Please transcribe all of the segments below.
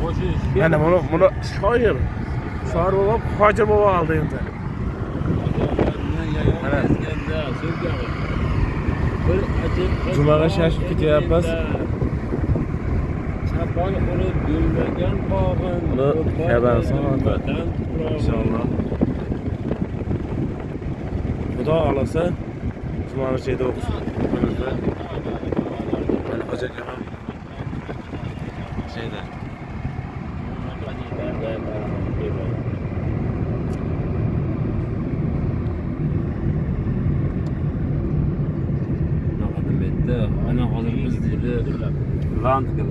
Mana bunu shoir baba, Hoji baba oldi endi. Jumaga shashib ketyapmiz. Chapon urib gulmagan bog'in. Kaban soati. Inshaalloh. Xudo xolasa jumani chayda o'qishimiz. Mana Hoji aka ham chayda. Ana hozir biz dedi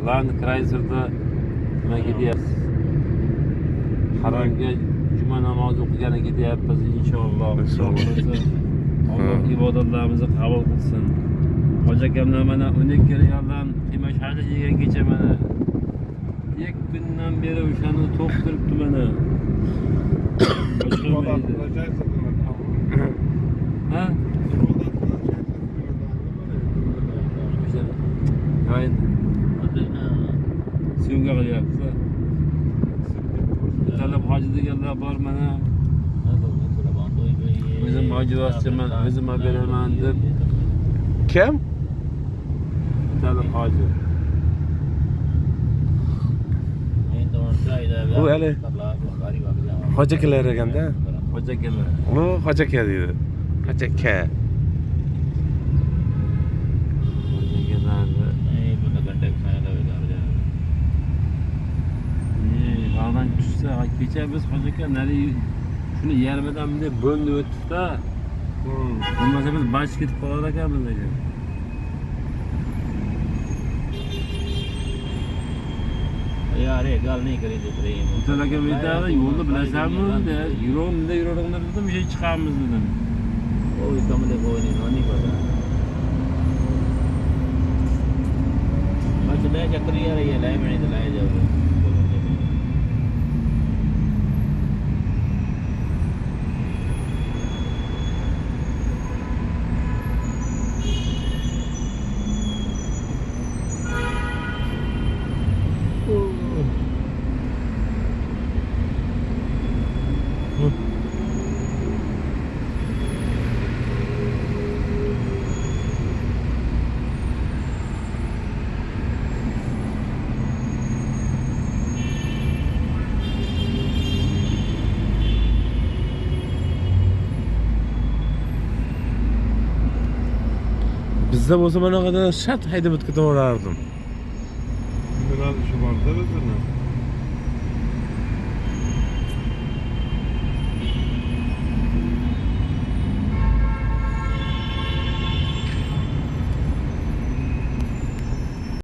Land Cruiser'da nima ketyapmiz. Haramga juma namozi o'qigani ketyapmiz inshaalloh. Alloh ibodatlarimizni qabul qilsin. Hoji akamlar mana 12 riyaldan qiymash hali yegan kecha mana 2 kundan beri o'shani to'q turibdi mana. Ha? Aynen. Syomka qilyapti. Talab hoji deganlar bor mana. O'zim hoji vositaman, o'zim beraman deb. Kim? Talab hoji. Bu hali Hoji akalar ekanda. Hoji akalar. Hoji aka deydi. Hoji aka. Bağdan düşse, kecha biz Hoji aka nari shuni yarmidan bunday bo'ldi o'tdi-da. Bo'lmasa biz baş ketib qolar ekanmiz degan. यार ये गल नहीं करी देख रही है Talaga aytadi, yo'lda bilasanmi? Yuraveramiz dedim, bir şey chiqamiz dedim. ओ कमले कोई नहीं पता अच्छा मैं चक्कर यार ये लाए मैंने तो लाए जाओगे Bizda bo'lsa mana qada shart haydab o'tib ketaverardim. Nima ishi bor-da bizning?